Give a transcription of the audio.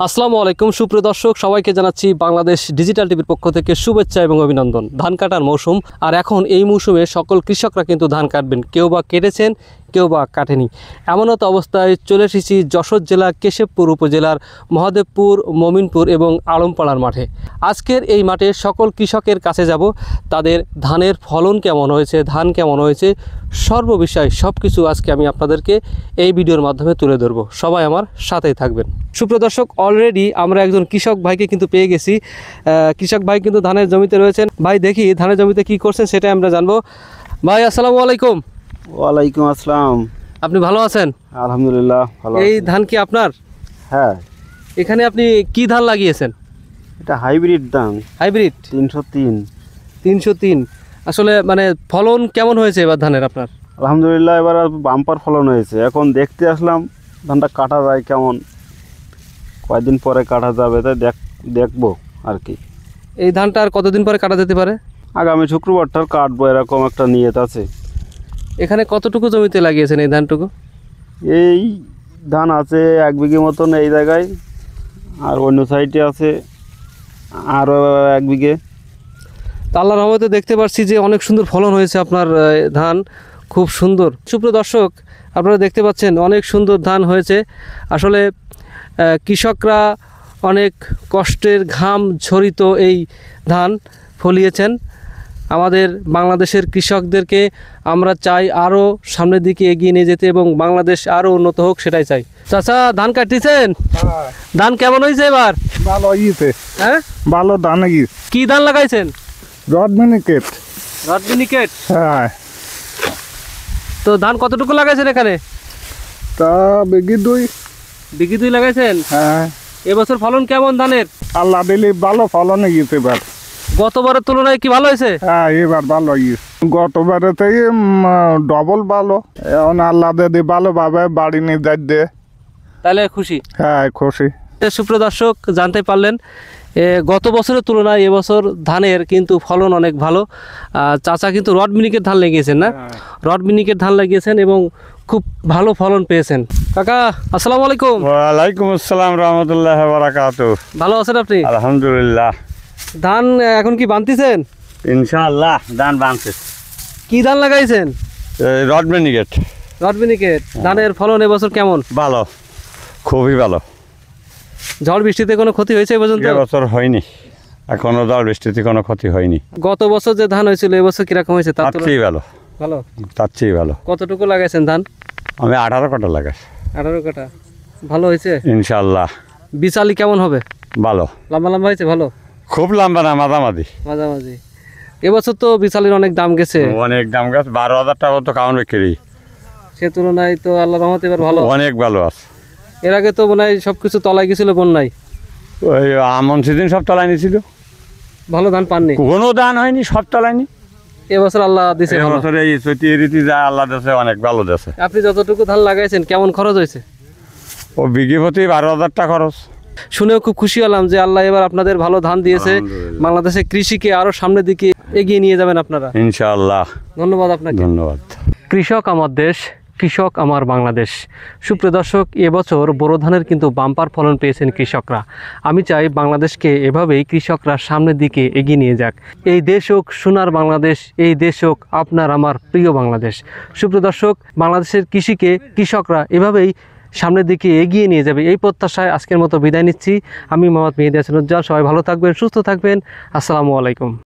আসসালামু আলাইকুম সুপ্রিয় দর্শক, সবাইকে জানাচ্ছি বাংলাদেশ ডিজিটাল টিভির পক্ষ থেকে শুভেচ্ছা এবং অভিনন্দন। ধান কাটার মৌসুম, আর এখন এই মৌসুমে সকল কৃষকরা কিন্তু ধান কাটবেন। কেউ বা কেটেছেন, কেউ বা কাটেনি। এমনত অবস্থায় চলে এসেছি যশোর জেলা কেশবপুর উপজেলার মহাদেবপুর, মমিনপুর এবং আলমপাড়ার মাঠে। আজকের এই মাঠে সকল কৃষকের কাছে যাব, তাদের ধানের ফলন কেমন হয়েছে, ধান কেমন হয়েছে, সর্ববিষয় সব কিছু আজকে আমি আপনাদেরকে এই ভিডিওর মাধ্যমে তুলে ধরবো। সবাই আমার সাথেই থাকবেন। সুপ্রিয় দর্শক, অলরেডি আমরা একজন কৃষক ভাইকে কিন্তু পেয়ে গেছি। কৃষক ভাই কিন্তু ধানের জমিতে রয়েছেন। ভাই, দেখি ধানের জমিতে কি করছেন সেটাই আমরা জানবো। ভাই আসসালামু আলাইকুম। ওয়ালাইকুম আসসালাম। আপনি ভালো আছেন? আলহামদুলিল্লাহ ভালো। এই ধান কি আপনার? হ্যাঁ। এখানে আপনি কি ধান লাগিয়েছেন? এটা হাইব্রিড ধান। হাইব্রিড 303। 303। আসলে মানে ফলন কেমন হয়েছে এবার ধানের আপনার? আলহামদুলিল্লাহ এবার বাম্পার ফলন হয়েছে। এখন দেখতে আসলাম ধানটা কাটা যায় কেমন, কয়েকদিন পরে কাটা যাবে, তাই দেখবো আর কি। এই ধানটা আর কতদিন পরে কাটা যেতে পারে? আগামী শুক্রবারটার কাটবো, এরকম একটা নিয়ত আছে। এখানে কতটুকু জমিতে লাগিয়েছেন এই ধানটুকু? এই ধান আছে 1 বিঘে মতন এই জায়গায়, আর অন্য সাইডে আছে আরও 1 বিঘে। তা আল্লাহর রহমতে দেখতে পাচ্ছি যে অনেক সুন্দর ফলন হয়েছে আপনার ধান, খুব সুন্দর। সুপ্রিয় দর্শক, আপনারা দেখতে পাচ্ছেন অনেক সুন্দর ধান হয়েছে। আসলে কৃষকরা অনেক কষ্টের ঘাম ঝরিত এই ধান ফলিয়েছেন। আমাদের বাংলাদেশের কৃষকদেরকে আমরা চাই আরও সামনের দিকে এগিয়ে নিয়ে যেতে এবং বাংলাদেশ আরও উন্নত হোক, সেটাই চাই। চাচা, ধান কাটতেছেন? ধান কেমন হয়েছে এবার? ভালো হয়েছে। হ্যাঁ, ভালো ধান গিয়েছে। কি ধান লাগাইছেন? রডমিনিকেট। রডমিনিকেট। হ্যাঁ। তো ধান কতটুকু লাগাইছেন এখানে? তা বিঘি 2। বিঘি 2 লাগাইছেন? হ্যাঁ। এবছর ফলন কেমন ধানের? আল্লাহ দিলে ভালো ফলন গিয়েছে এবার। গতবারের তুলনায় কি ভালো হয়েছে? হ্যাঁ, এবার ভালো গিয়েছে। গতবারে থেকে ডবল ভালো। এখন আল্লাহ দিদি ভালোভাবে বাড়ি নিয়ে যাচ্ছে। তাহলে খুশি? হ্যাঁ, খুশি। সুপ্রিয় দর্শক, জানতে পারলেন গত বছরের তুলনায় এবছর ধানের কিন্তু ফলন অনেক ভালো। চাচা কিন্তু রডমিনিকেট ধান লাগিয়েছেন না? রডমিনিকেট ধান লাগিয়েছেন এবং খুব ভালো ফলন পেয়েছেন। কাকা আসসালামু আলাইকুম। ওয়ালাইকুম আসসালাম রহমতুল্লাহ বারাকাতুহু। ভালো আছেন আপনি? আলহামদুলিল্লাহ। ধান এখন কি বানতেছেন? ইনশাআল্লাহ ধান বানছে। কি ধান লাগাইছেন? রডমিনিকেট। রডমিনিকেট ধানের ফলন এবছর কেমন? ভালো, খুবই ভালো। ঝড় বৃষ্টিতে কোনো ক্ষতি হয়েছে এবছর? এবছর হয়নি, এখনো ঝড় বৃষ্টিতে কোনো ক্ষতি হয়নি। গত বছর যে ধান হয়েছিল এবছর কিরকম হয়েছে? তার চেয়ে ভালো। ভালো? তার চেয়ে ভালো। কতটুকু লাগাইছেন ধান? আমি 18 কাঠা লাগাই। 18 কাঠা। ভালো হয়েছে ইনশাআল্লাহ। বিচালি কেমন হবে? ভালো। লম্বা লম্বা হয়েছে? ভালো, খুব লম্বা না, মাঝামাঝি। মাঝামাঝি। এবছর তো বিচালির অনেক দাম গেছে। অনেক দাম গেছে, 12,000 টাকা তো কাউন বিক্রি। সে তুলনায় তো আল্লাহ রহমতে এবার ভালো, অনেক ভালো আছে। এর আগে তো মনে হয় সবকিছু তলায় গেছিল বন্যায়। ওই আমন সিজন সব তলায় নিছিল, ভালো ধান পাননি, কোনো দান হয়নি, সব তলায়নি। এবছর আল্লাহ দিছে ভালো। এবছর এই চৈতি রীতি যায় আল্লাহ দেশে অনেক ভালো দেশে। আপনি যতটুকু ধান লাগাইছেন কেমন খরচ হয়েছে? ও বিঘি প্রতি 12,000 টাকা খরচ। শুনেও খুব খুশি হলাম যে আল্লাহ এবার আপনাদের ভালো ধান দিয়েছে। বাংলাদেশের কৃষিকে আরো সামনের দিকে এগিয়ে নিয়ে যাবেন আপনারা ইনশাআল্লাহ। ধন্যবাদ আপনাকে। ধন্যবাদ। কৃষক আমার দেশ, কৃষক আমার বাংলাদেশ। সুপ্রিয় দর্শক, এবছর বোরো ধানের কিন্তু বাম্পার ফলন পেয়েছেন কৃষকরা। আমি চাই বাংলাদেশকে এভাবেই কৃষকরা সামনের দিকে এগিয়ে নিয়ে যাক। এই দেশ হোক সোনার বাংলাদেশ, এই দেশ হোক আপনার আমার প্রিয় বাংলাদেশ। সুপ্রিয় দর্শক, বাংলাদেশের কৃষিকে কৃষকরা এভাবেই সামনের দিকে এগিয়ে নিয়ে যাবে, এই প্রত্যাশায় আজকের মতো বিদায় নিচ্ছি। আমি মোহাম্মদ মেহেদী হাসান উজ্জ্বল। সবাই ভালো থাকবেন, সুস্থ থাকবেন। আসসালামু আলাইকুম।